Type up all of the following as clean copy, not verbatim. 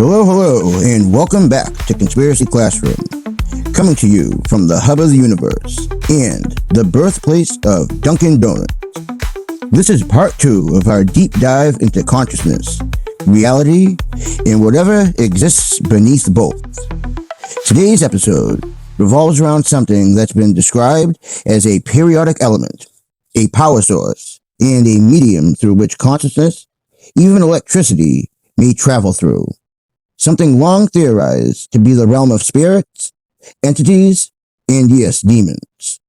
Hello, and welcome back to Conspiracy Classroom, coming to you from the hub of the universe and the birthplace of Dunkin' Donuts. This is part 2 of our deep dive into consciousness, reality, and whatever exists beneath both. Today's episode revolves around something that's been described as a periodic element, a power source, and a medium through which consciousness, even electricity, may travel through. Something long theorized to be the realm of spirits, entities, and yes, demons.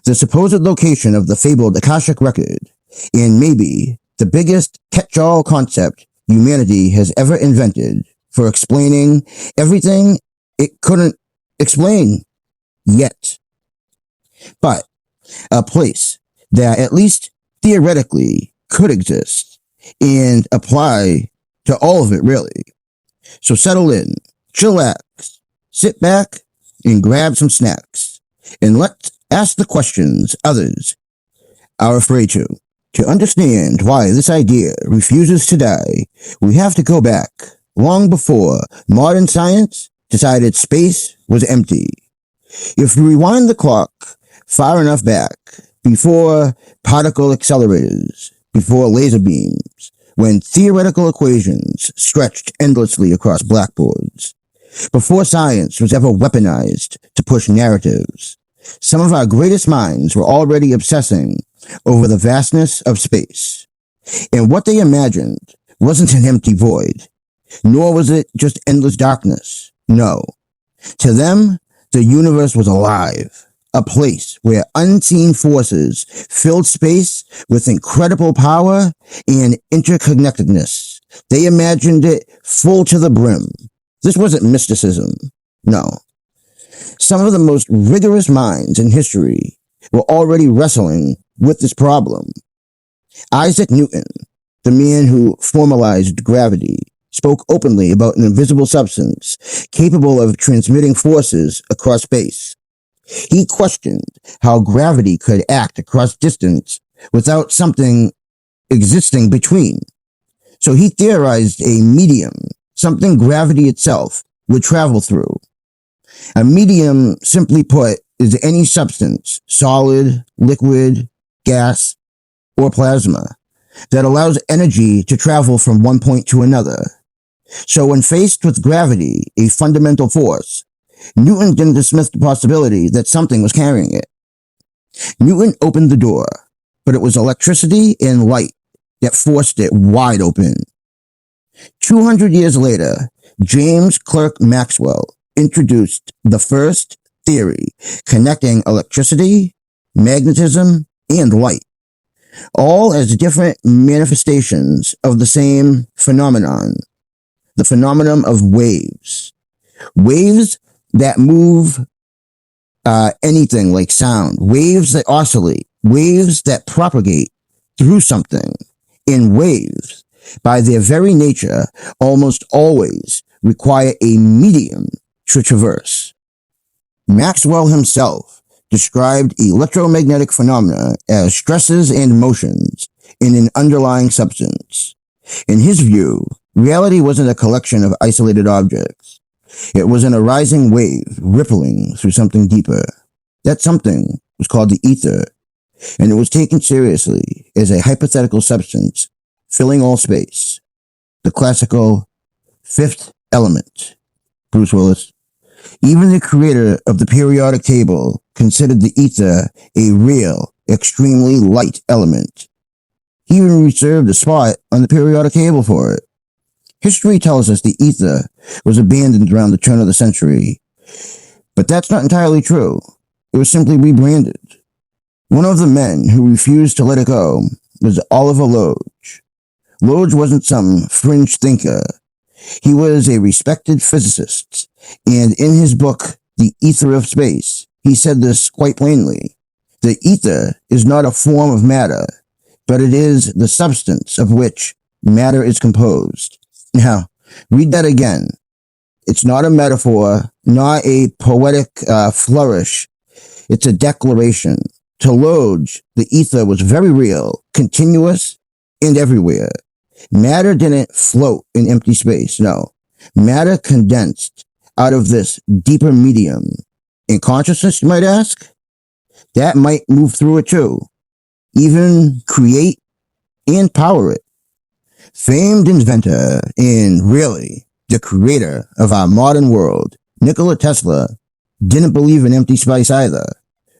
The supposed location of the fabled Akashic Record, and maybe the biggest catch-all concept humanity has ever invented for explaining everything it couldn't explain yet. But a place that at least theoretically could exist and apply to all of it, really. So settle in, chillax, sit back, and grab some snacks, and let's ask the questions others are afraid to. To understand why this idea refuses to die, we have to go back long before modern science decided space was empty. If we rewind the clock far enough back, before particle accelerators, before laser beams, when theoretical equations stretched endlessly across blackboards, before science was ever weaponized to push narratives, some of our greatest minds were already obsessing over the vastness of space. And what they imagined wasn't an empty void, nor was it just endless darkness. No. To them, the universe was alive, a place where unseen forces filled space with incredible power and interconnectedness. They imagined it full to the brim. This wasn't mysticism. No. Some of the most rigorous minds in history were already wrestling with this problem. Isaac Newton, the man who formalized gravity, spoke openly about an invisible substance capable of transmitting forces across space. He questioned how gravity could act across distance without something existing between. So he theorized a medium, something gravity itself would travel through. A medium, simply put, is any substance, solid, liquid, gas, or plasma, that allows energy to travel from one point to another. So when faced with gravity, a fundamental force, Newton didn't dismiss the possibility that something was carrying it. Newton opened the door, but it was electricity and light that forced it wide open. 200 years later, James Clerk Maxwell introduced the first theory connecting electricity, magnetism, and light, all as different manifestations of the same phenomenon, the phenomenon of waves. Waves that move anything like sound, waves that oscillate, waves that propagate through something, and waves, by their very nature, almost always require a medium to traverse. Maxwell himself described electromagnetic phenomena as stresses and motions in an underlying substance. In his view, reality wasn't a collection of isolated objects. It was an arising wave rippling through something deeper. That something was called the ether, and it was taken seriously as a hypothetical substance filling all space. The classical fifth element. Bruce Willis. Even the creator of the periodic table considered the ether a real, extremely light element. He even reserved a spot on the periodic table for it. History tells us the ether was abandoned around the turn of the century, but that's not entirely true. It was simply rebranded. One of the men who refused to let it go was Oliver Lodge. Lodge wasn't some fringe thinker. He was a respected physicist, and in his book, The Ether of Space, he said this quite plainly. The ether is not a form of matter, but it is the substance of which matter is composed. Now, read that again. It's not a metaphor, not a poetic flourish. It's a declaration. To Lodge, the ether was very real, continuous, and everywhere. Matter didn't float in empty space, no. Matter condensed out of this deeper medium. In consciousness, you might ask? That might move through it too. Even create and power it. Famed inventor and really the creator of our modern world, Nikola Tesla, didn't believe in empty space either.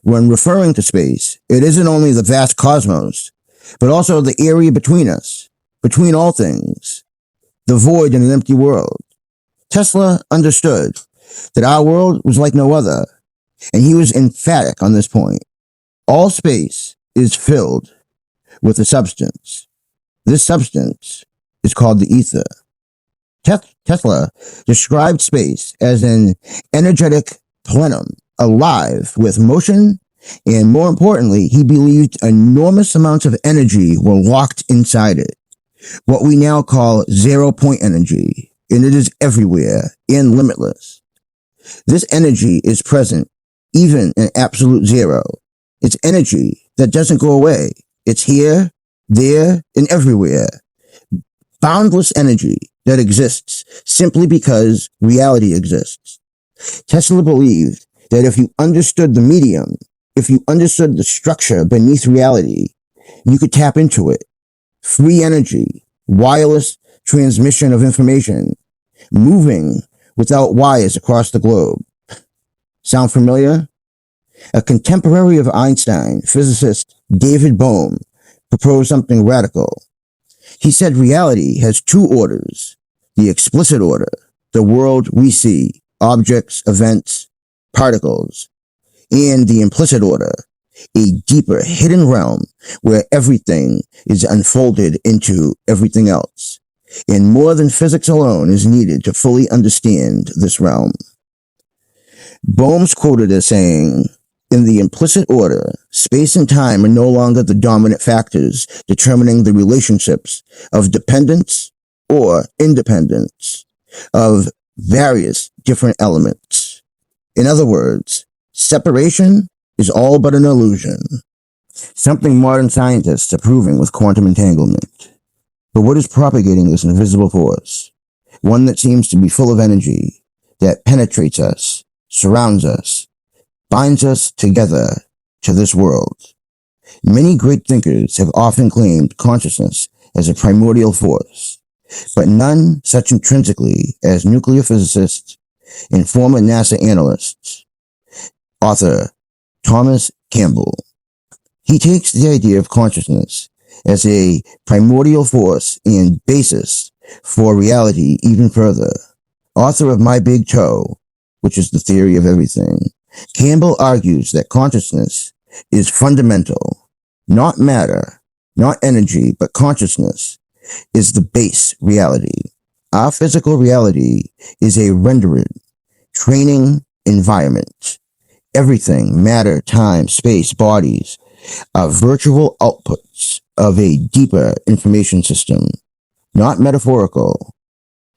When referring to space, it isn't only the vast cosmos, but also the area between us, between all things, the void in an empty world. Tesla understood that our world was like no other, and he was emphatic on this point. All space is filled with a substance. This substance is called the ether. Tesla described space as an energetic plenum, alive with motion, and more importantly, he believed enormous amounts of energy were locked inside it, what we now call zero-point energy, and it is everywhere and limitless. This energy is present even in absolute zero. It's energy that doesn't go away. It's here, there, and everywhere. Boundless energy that exists simply because reality exists. Tesla believed that if you understood the medium, if you understood the structure beneath reality, you could tap into it. Free energy, wireless transmission of information, moving without wires across the globe. Sound familiar? A contemporary of Einstein, physicist David Bohm, proposed something radical. He said reality has two orders: the explicit order, the world we see, objects, events, particles, and the implicit order, a deeper hidden realm where everything is unfolded into everything else. And more than physics alone is needed to fully understand this realm. Bohm's quoted as saying, "In the implicit order, space and time are no longer the dominant factors determining the relationships of dependence or independence of various different elements. In other words, separation is all but an illusion, something modern scientists are proving with quantum entanglement. But what is propagating this invisible force? One that seems to be full of energy, that penetrates us, surrounds us, binds us together to this world. Many great thinkers have often claimed consciousness as a primordial force, but none such intrinsically as nuclear physicists and former NASA analysts. Author Thomas Campbell. He takes the idea of consciousness as a primordial force and basis for reality even further. Author of My Big Toe, which is the theory of everything, Campbell argues that consciousness is fundamental, not matter, not energy, but consciousness is the base reality. Our physical reality is a rendered, training environment. Everything, matter, time, space, bodies, are virtual outputs of a deeper information system, not metaphorical,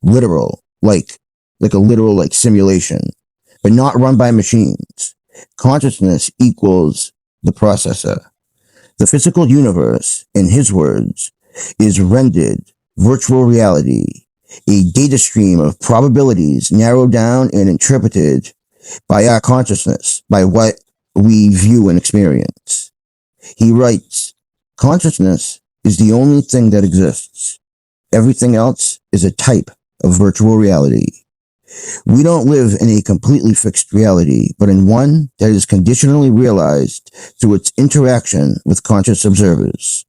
literal, like a literal simulation, but not run by machines. Consciousness equals the processor. The physical universe, in his words, is rendered virtual reality, a data stream of probabilities narrowed down and interpreted by our consciousness, by what we view and experience. He writes, consciousness is the only thing that exists. Everything else is a type of virtual reality. We don't live in a completely fixed reality, but in one that is conditionally realized through its interaction with conscious observers.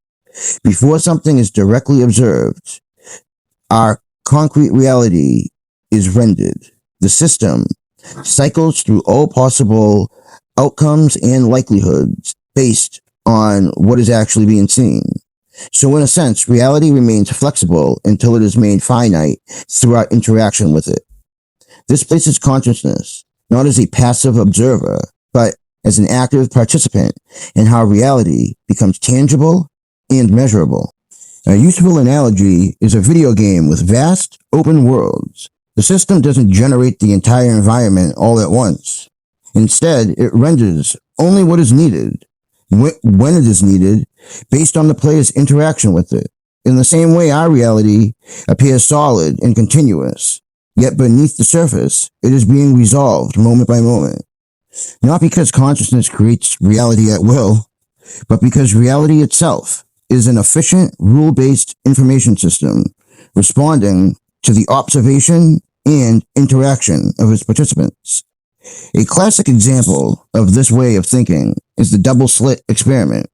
Before something is directly observed, our concrete reality is rendered. The system cycles through all possible outcomes and likelihoods based on what is actually being seen. So in a sense, reality remains flexible until it is made finite through our interaction with it. This places consciousness not as a passive observer, but as an active participant in how reality becomes tangible and measurable. A useful analogy is a video game with vast, open worlds. The system doesn't generate the entire environment all at once. Instead, it renders only what is needed, when it is needed, based on the player's interaction with it. In the same way, our reality appears solid and continuous, Yet beneath the surface, it is being resolved moment by moment. Not because consciousness creates reality at will, but because reality itself is an efficient, rule-based information system responding to the observation and interaction of its participants. A classic example of this way of thinking is the double-slit experiment.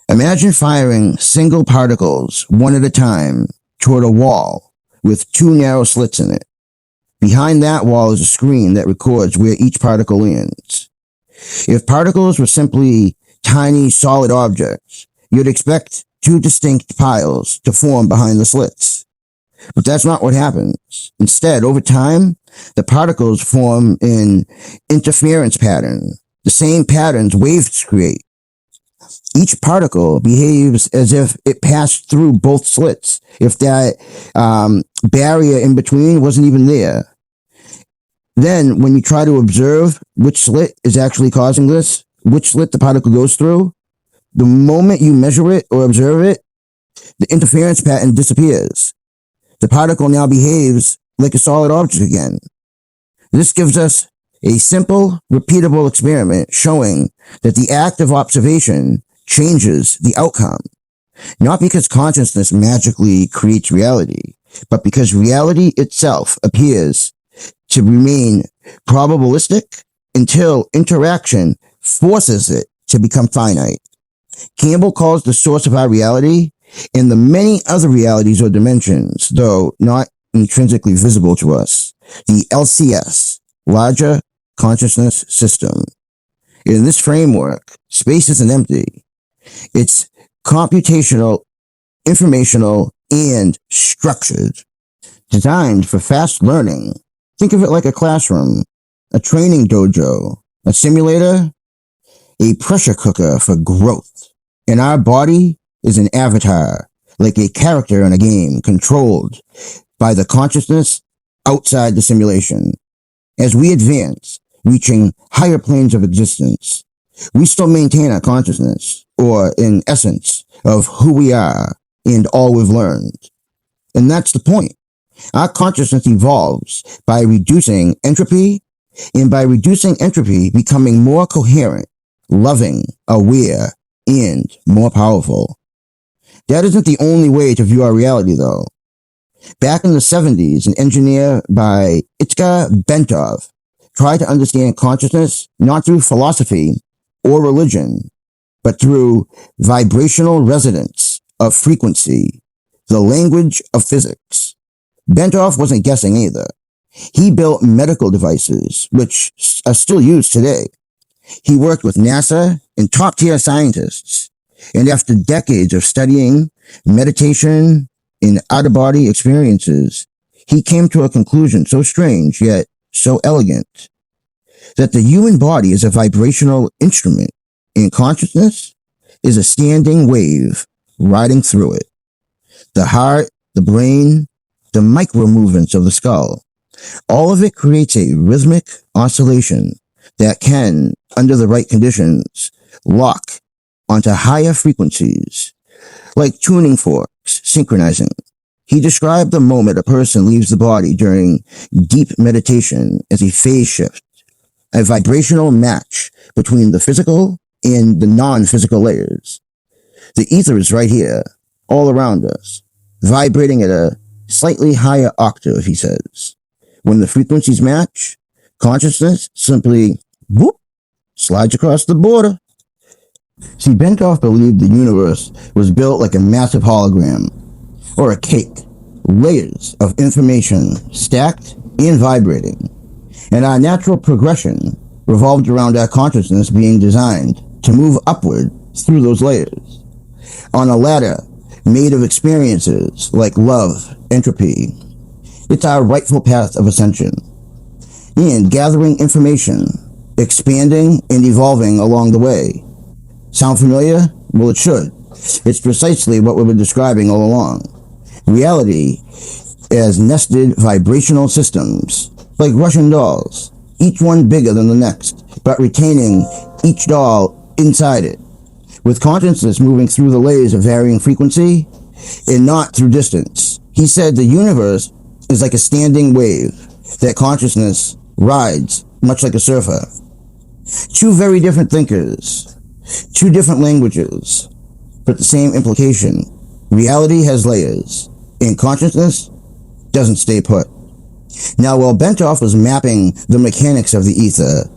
Imagine firing single particles one at a time toward a wall with two narrow slits in it. Behind that wall is a screen that records where each particle lands. If particles were simply tiny solid objects, you'd expect two distinct piles to form behind the slits. But that's not what happens. Instead, over time, the particles form an interference pattern, the same patterns waves create. Each particle behaves as if it passed through both slits, if that barrier in between wasn't even there. Then, when you try to observe which slit is actually causing this, which slit the particle goes through, the moment you measure it or observe it, the interference pattern disappears. The particle now behaves like a solid object again. This gives us a simple, repeatable experiment showing that the act of observation changes the outcome, not because consciousness magically creates reality, but because reality itself appears to remain probabilistic until interaction forces it to become finite. Campbell calls the source of our reality and the many other realities or dimensions, though not intrinsically visible to us, the LCS, Larger Consciousness System. In this framework, space isn't empty. It's computational, informational, and structured. Designed for fast learning. Think of it like a classroom, a training dojo, a simulator, a pressure cooker for growth. And our body is an avatar, like a character in a game controlled by the consciousness outside the simulation. As we advance, reaching higher planes of existence, we still maintain our consciousness, or in essence, of who we are and all we've learned. And that's the point. Our consciousness evolves by reducing entropy, and by reducing entropy, becoming more coherent, loving, aware, and more powerful. That isn't the only way to view our reality, though. Back in the 70s, an engineer by Itzhak Bentov tried to understand consciousness not through philosophy or religion, but through vibrational resonance of frequency, the language of physics. Bentov wasn't guessing either. He built medical devices, which are still used today. He worked with NASA and top-tier scientists, and after decades of studying meditation and out-of-body experiences, he came to a conclusion so strange yet so elegant, that the human body is a vibrational instrument, and consciousness is a standing wave riding through it. The heart, the brain, the micro movements of the skull, all of it creates a rhythmic oscillation that can, under the right conditions, lock onto higher frequencies, like tuning forks synchronizing. He described the moment a person leaves the body during deep meditation as a phase shift, a vibrational match between the physical and the non-physical layers. The ether is right here, all around us, vibrating at a slightly higher octave, he says. When the frequencies match, consciousness simply, whoop, slides across the border. See, Bentov believed the universe was built like a massive hologram, or a cake, layers of information stacked and vibrating, and our natural progression revolved around our consciousness being designed to move upward through those layers, on a ladder made of experiences like love, entropy. It's our rightful path of ascension, and gathering information, expanding and evolving along the way. Sound familiar? Well, it should. It's precisely what we've been describing all along. Reality as nested vibrational systems, like Russian dolls, each one bigger than the next, but retaining each doll inside it, with consciousness moving through the layers of varying frequency and not through distance. He said the universe is like a standing wave that consciousness rides, much like a surfer. Two very different thinkers, two different languages, but the same implication. Reality has layers, and consciousness doesn't stay put. Now, while Bentoff was mapping the mechanics of the ether,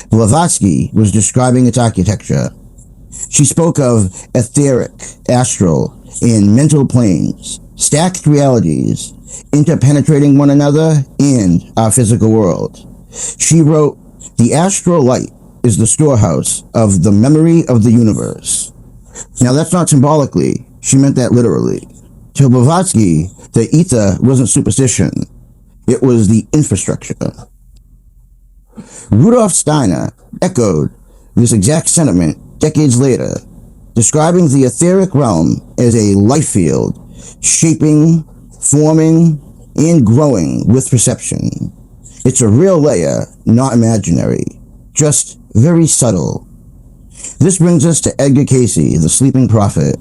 Blavatsky was describing its architecture. She spoke of etheric, astral, and mental planes, stacked realities, interpenetrating one another and our physical world. She wrote, "The astral light is the storehouse of the memory of the universe." Now that's not symbolically, she meant that literally. To Blavatsky, the ether wasn't superstition, it was the infrastructure. Rudolf Steiner echoed this exact sentiment decades later, describing the etheric realm as a life field, shaping, forming, and growing with perception. It's a real layer, not imaginary, just very subtle. This brings us to Edgar Cayce, the sleeping prophet,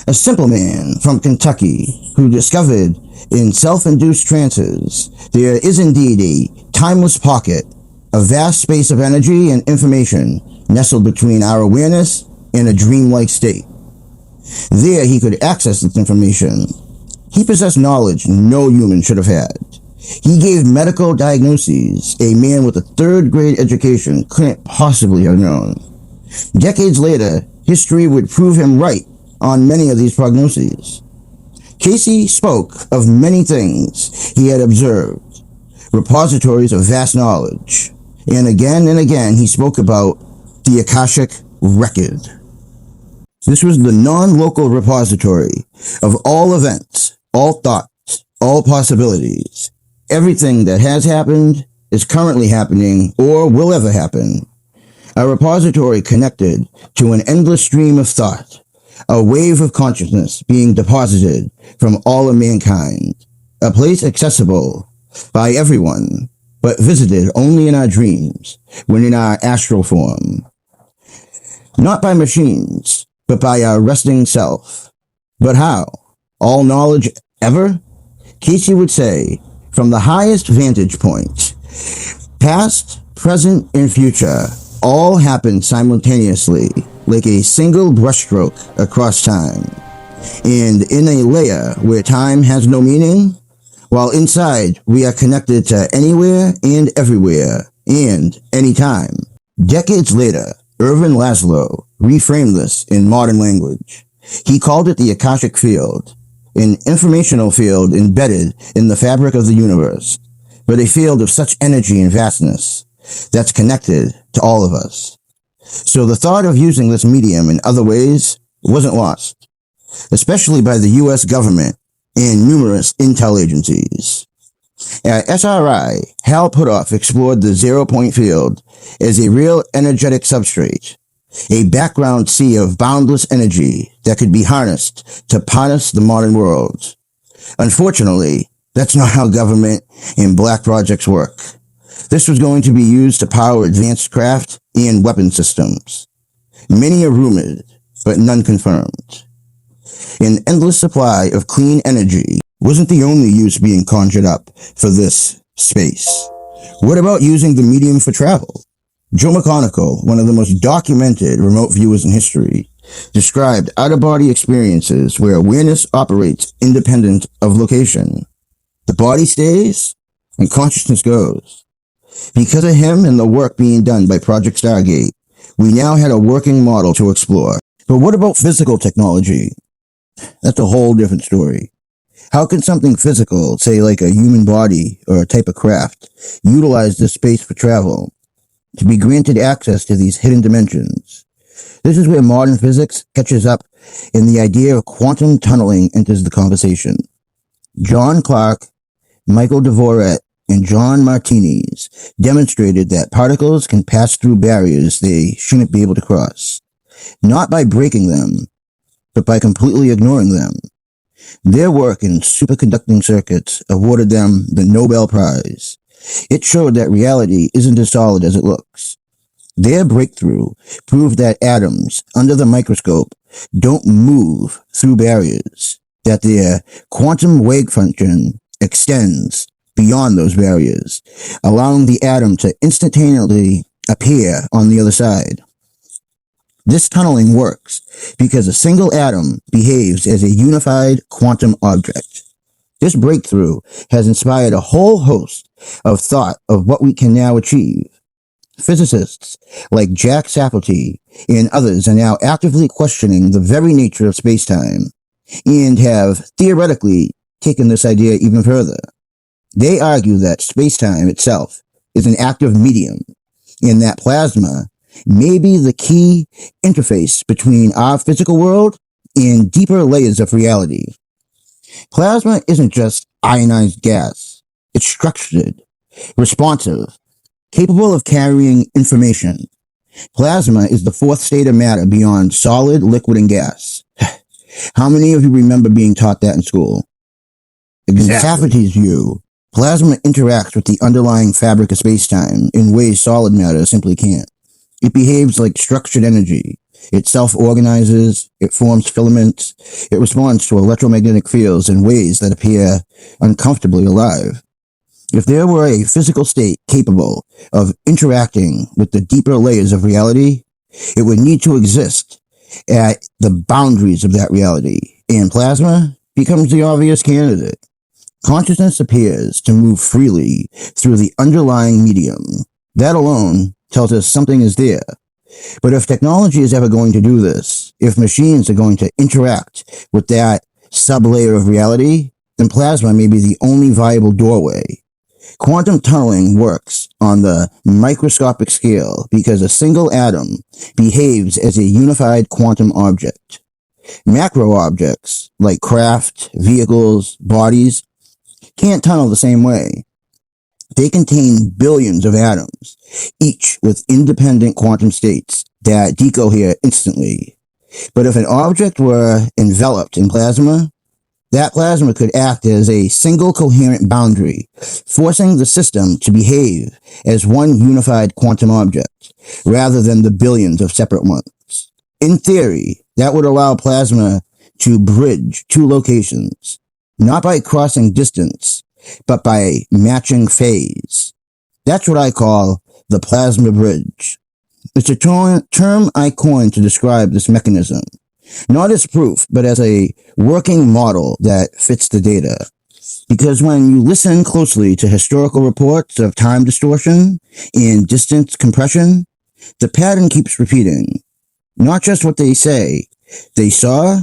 a simple man from Kentucky who discovered in self-induced trances there is indeed a timeless pocket, a vast space of energy and information nestled between our awareness and a dreamlike state. There he could access this information. He possessed knowledge no human should have had. He gave medical diagnoses a man with a third-grade education couldn't possibly have known. Decades later, history would prove him right on many of these prognoses. Cayce spoke of many things he had observed, repositories of vast knowledge, and again he spoke about the Akashic Record. This was the non-local repository of all events, all thoughts, all possibilities. Everything that has happened, is currently happening, or will ever happen. A repository connected to an endless stream of thought, a wave of consciousness being deposited from all of mankind, a place accessible by everyone, but visited only in our dreams, when in our astral form. Not by machines, but by our resting self. But how? All knowledge ever? Cayce would say, from the highest vantage point, past, present, and future all happen simultaneously, like a single brushstroke across time. And in a layer where time has no meaning, while inside we are connected to anywhere and everywhere, and anytime. Decades later, Irvin Laszlo reframed this in modern language. He called it the Akashic Field, an informational field embedded in the fabric of the universe, but a field of such energy and vastness that's connected to all of us. So the thought of using this medium in other ways wasn't lost, especially by the U.S. government and numerous intel agencies. At SRI, Hal Puthoff explored the zero-point field as a real energetic substrate, a background sea of boundless energy that could be harnessed to harness the modern world. Unfortunately, that's not how government and black projects work. This was going to be used to power advanced craft and weapon systems. Many are rumored, but none confirmed. An endless supply of clean energy wasn't the only use being conjured up for this space. What about using the medium for travel? Joe McConaughey, one of the most documented remote viewers in history, described out-of-body experiences where awareness operates independent of location. The body stays, and consciousness goes. Because of him and the work being done by Project Stargate, we now had a working model to explore. But what about physical technology? That's a whole different story. How can something physical, say like a human body or a type of craft, utilize this space for travel, to be granted access to these hidden dimensions? This is where modern physics catches up and the idea of quantum tunneling enters the conversation. John Clark, Michael Dvorak, and John Martinis demonstrated that particles can pass through barriers they shouldn't be able to cross, not by breaking them, but by completely ignoring them. Their work in superconducting circuits awarded them the Nobel Prize. It showed that reality isn't as solid as it looks. Their breakthrough proved that atoms, under the microscope, don't move through barriers, that their quantum wave function extends beyond those barriers, allowing the atom to instantaneously appear on the other side. This tunneling works because a single atom behaves as a unified quantum object. This breakthrough has inspired a whole host of thought of what we can now achieve. Physicists like Jack Sapelty and others are now actively questioning the very nature of spacetime and have theoretically taken this idea even further. They argue that spacetime itself is an active medium and that plasma may be the key interface between our physical world and deeper layers of reality. Plasma isn't just ionized gas. It's structured, responsive, capable of carrying information. Plasma is the fourth state of matter beyond solid, liquid, and gas. How many of you remember being taught that in school? Exactly. In Sapelty's view, plasma interacts with the underlying fabric of spacetime in ways solid matter simply can't. It behaves like structured energy. It self-organizes, it forms filaments, it responds to electromagnetic fields in ways that appear uncomfortably alive. If there were a physical state capable of interacting with the deeper layers of reality, it would need to exist at the boundaries of that reality, and plasma becomes the obvious candidate. Consciousness appears to move freely through the underlying medium. That alone tells us something is there. But if technology is ever going to do this, if machines are going to interact with that sublayer of reality, then plasma may be the only viable doorway. Quantum tunneling works on the microscopic scale because a single atom behaves as a unified quantum object. Macro objects, like craft, vehicles, bodies, can't tunnel the same way. They contain billions of atoms, each with independent quantum states that decohere instantly. But if an object were enveloped in plasma, that plasma could act as a single coherent boundary, forcing the system to behave as one unified quantum object, rather than the billions of separate ones. In theory, that would allow plasma to bridge two locations, not by crossing distance, but by matching phase. That's what I call the plasma bridge. It's a term I coined to describe this mechanism, not as proof, but as a working model that fits the data. Because when you listen closely to historical reports of time distortion and distance compression, the pattern keeps repeating. Not just what they say they saw,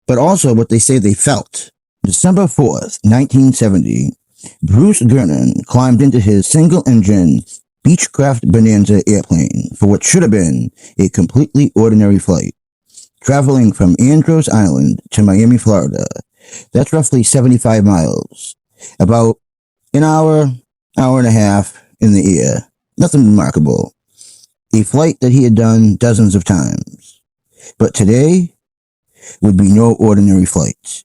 but also what they say they felt. December 4th, 1970, Bruce Gernon climbed into his single-engine Beechcraft Bonanza airplane for what should have been a completely ordinary flight, traveling from Andros Island to Miami, Florida. That's roughly 75 miles, about an hour and a half in the air. Nothing remarkable. A flight that he had done dozens of times. But today would be no ordinary flight.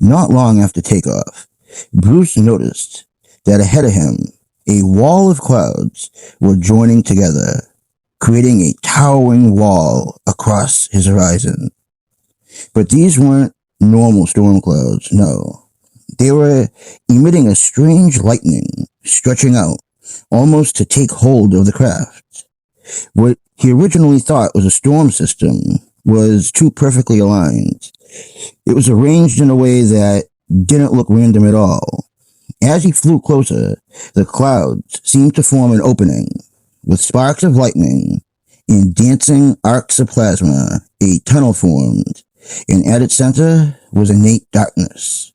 Not long after takeoff, Bruce noticed that ahead of him, a wall of clouds were joining together, creating a towering wall across his horizon. But these weren't normal storm clouds, no. They were emitting a strange lightning, stretching out, almost to take hold of the craft. What he originally thought was a storm system was too perfectly aligned. It was arranged in a way that didn't look random at all. As he flew closer, the clouds seemed to form an opening, with sparks of lightning and dancing arcs of plasma. A tunnel formed, and at its center was innate darkness,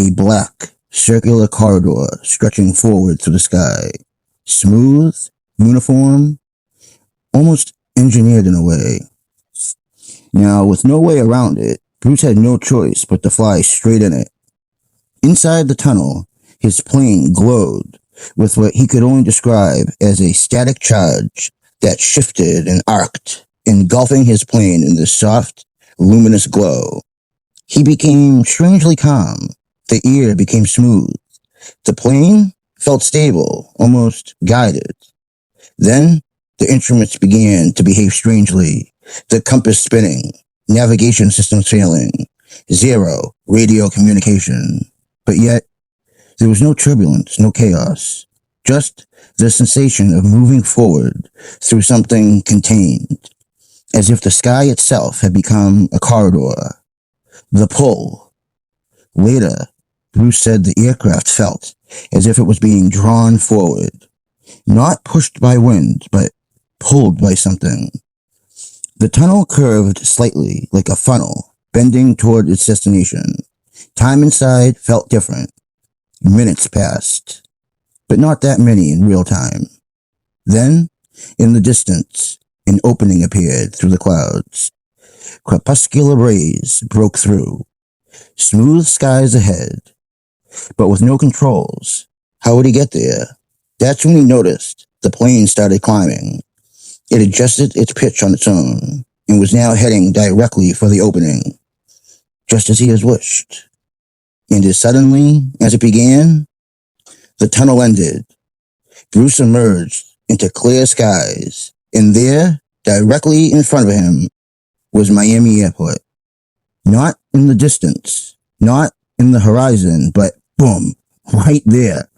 a black, circular corridor stretching forward through the sky, smooth, uniform, almost engineered in a way. Now, with no way around it, Bruce had no choice but to fly straight in it. Inside the tunnel, his plane glowed with what he could only describe as a static charge that shifted and arced, engulfing his plane in this soft, luminous glow. He became strangely calm. The air became smooth. The plane felt stable, almost guided. Then, the instruments began to behave strangely. The compass spinning, navigation systems failing, zero radio communication. But yet, There was no turbulence, no chaos, just the sensation of moving forward through something contained, as if the sky itself had become a corridor. The pull. Later, Bruce said the aircraft felt as if it was being drawn forward, not pushed by wind, but pulled by something. The tunnel curved slightly like a funnel, bending toward its destination. Time inside felt different. Minutes passed, but not that many in real time. Then, in the distance, an opening appeared through the clouds. Crepuscular rays broke through. Smooth skies ahead, but with no controls. How would he get there? That's when he noticed the plane started climbing. It adjusted its pitch on its own and was now heading directly for the opening, just as he had wished. And as suddenly as it began, the tunnel ended. Bruce emerged into clear skies, and there, directly in front of him, was Miami Airport. Not in the distance, not in the horizon, but boom, right there.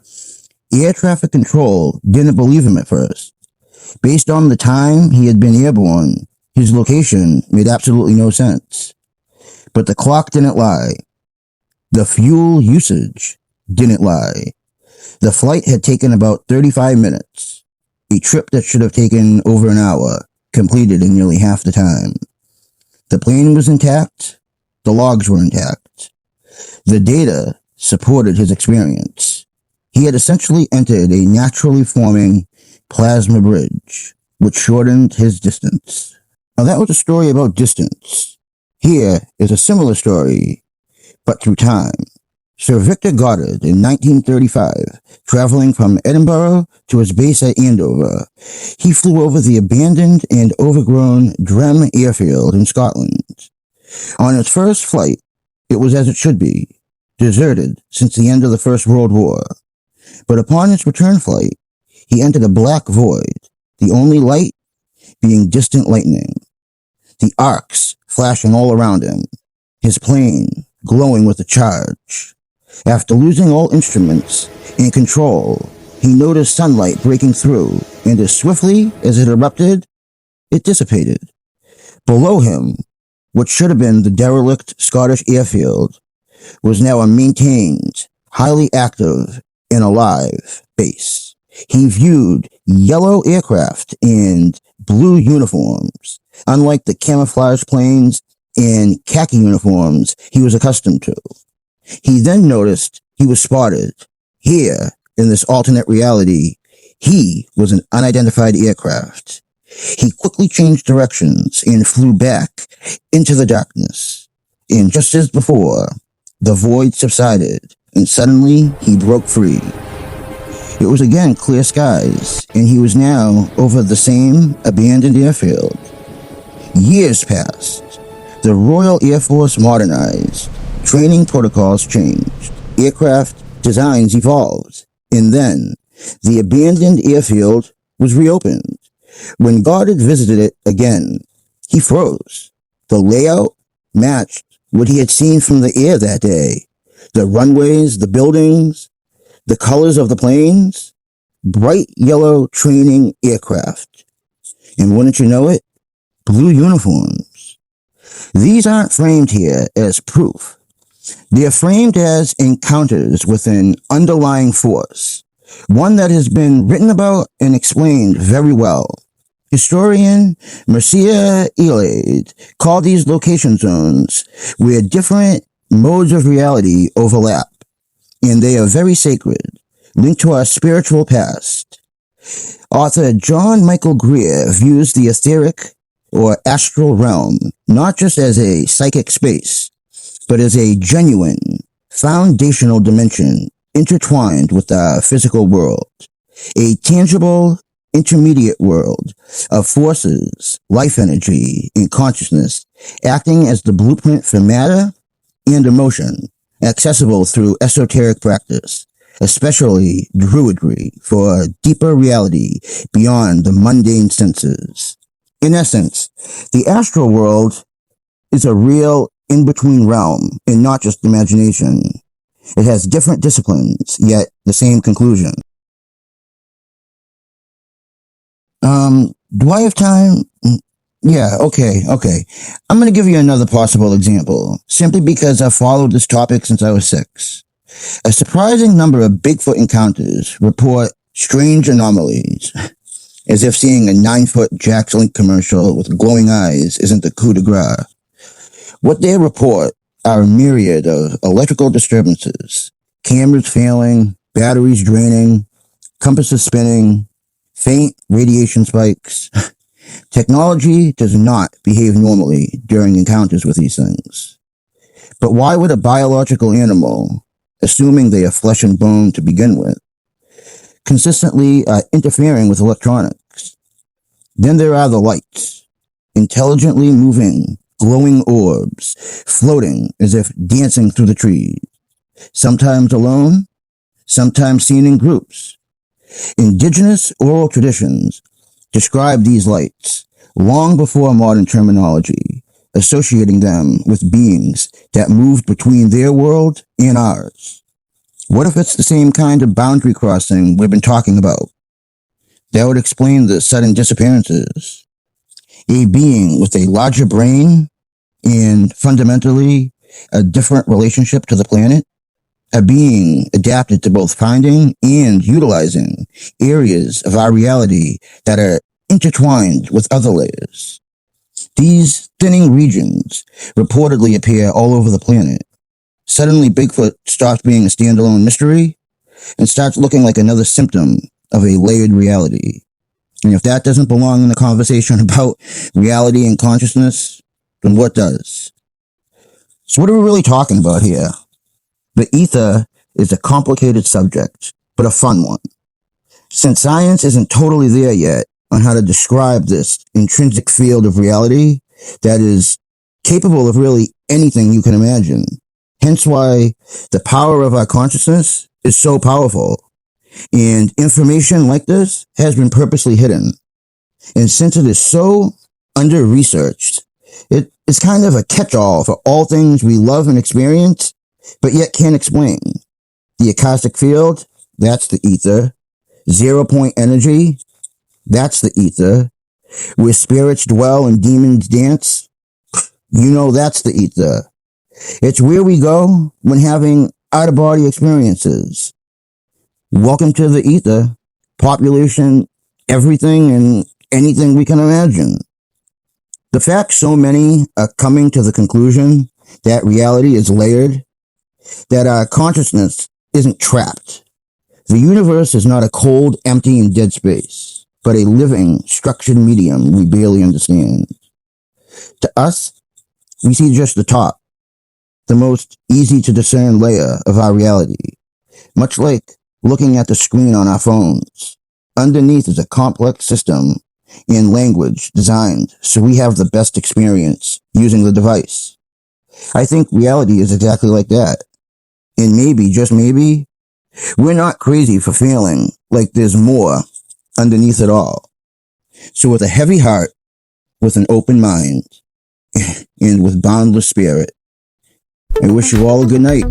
Air traffic control didn't believe him at first. Based on the time he had been airborne, his location made absolutely no sense. But the clock didn't lie. The fuel usage didn't lie. The flight had taken about 35 minutes. A trip that should have taken over an hour, completed in nearly half the time. The plane was intact. The logs were intact. The data supported his experience. He had essentially entered a naturally forming plasma bridge, which shortened his distance. Now that was a story about distance. Here is a similar story, but through time. Sir Victor Goddard in 1935, traveling from Edinburgh to his base at Andover, he flew over the abandoned and overgrown Drem airfield in Scotland. On his first flight, it was as it should be, deserted since the end of the First World War. But upon his return flight, he entered a black void, the only light being distant lightning. The arcs flashing all around him, his plane glowing with a charge. After losing all instruments and control, he noticed sunlight breaking through, and as swiftly as it erupted, it dissipated. Below him, what should have been the derelict Scottish airfield, was now a maintained, highly active, and alive base. He viewed yellow aircraft and blue uniforms, unlike the camouflage planes and khaki uniforms he was accustomed to. He then noticed he was spotted. Here, in this alternate reality, he was an unidentified aircraft. He quickly changed directions and flew back into the darkness. And just as before, the void subsided, and suddenly he broke free. It was again clear skies, and he was now over the same abandoned airfield. Years passed. The Royal Air Force modernized. Training protocols changed. Aircraft designs evolved. And then, the abandoned airfield was reopened. When Goddard visited it again, he froze. The layout matched what he had seen from the air that day. The runways, the buildings, the colors of the planes, bright yellow training aircraft. And wouldn't you know it, blue uniforms. These aren't framed here as proof. They are framed as encounters with an underlying force, one that has been written about and explained very well. Historian Mircea Eliade called these location zones where different modes of reality overlap, and they are very sacred, linked to our spiritual past. Author John Michael Greer views the etheric or astral realm not just as a psychic space, but as a genuine, foundational dimension intertwined with the physical world, a tangible, intermediate world of forces, life energy, and consciousness acting as the blueprint for matter and emotion, accessible through esoteric practice, especially druidry, for deeper reality beyond the mundane senses. In essence, the astral world is a real in-between realm and not just imagination. It has different disciplines, yet the same conclusion. Do I have time? Yeah, okay. I'm going to give you another possible example, simply because I've followed this topic since I was 6. A surprising number of Bigfoot encounters report strange anomalies, as if seeing a 9-foot Jack's Link commercial with glowing eyes isn't the coup de grace. What they report are a myriad of electrical disturbances, cameras failing, batteries draining, compasses spinning, faint radiation spikes. Technology does not behave normally during encounters with these things. But why would a biological animal, assuming they are flesh and bone to begin with, consistently interfering with electronics? Then there are the lights, intelligently moving, glowing orbs, floating as if dancing through the trees, sometimes alone, sometimes seen in groups. Indigenous oral traditions describe these lights long before modern terminology, associating them with beings that moved between their world and ours. What if it's the same kind of boundary crossing we've been talking about? That would explain the sudden disappearances. A being with a larger brain and fundamentally a different relationship to the planet. A being adapted to both finding and utilizing areas of our reality that are intertwined with other layers. These thinning regions reportedly appear all over the planet. Suddenly, Bigfoot stops being a standalone mystery and starts looking like another symptom of a layered reality. And if that doesn't belong in the conversation about reality and consciousness, then what does? So what are we really talking about here? The ether is a complicated subject, but a fun one. Since science isn't totally there yet on how to describe this intrinsic field of reality that is capable of really anything you can imagine, hence why the power of our consciousness is so powerful. And information like this has been purposely hidden. And since it is so under-researched, it is kind of a catch-all for all things we love and experience, but yet can't explain. The Akashic field, that's the ether. 0-point energy, that's the ether. Where spirits dwell and demons dance, that's the ether. It's where we go when having out-of-body experiences. Welcome to the ether. Population, everything and anything we can imagine. The fact so many are coming to the conclusion that reality is layered, that our consciousness isn't trapped. The universe is not a cold, empty, and dead space, but a living, structured medium we barely understand. To us, we see just the top, the most easy to discern layer of our reality, much like looking at the screen on our phones. Underneath is a complex system and language designed so we have the best experience using the device. I think reality is exactly like that. And maybe, just maybe, we're not crazy for feeling like there's more underneath it all. So with a heavy heart, with an open mind, and with boundless spirit, I wish you all a good night.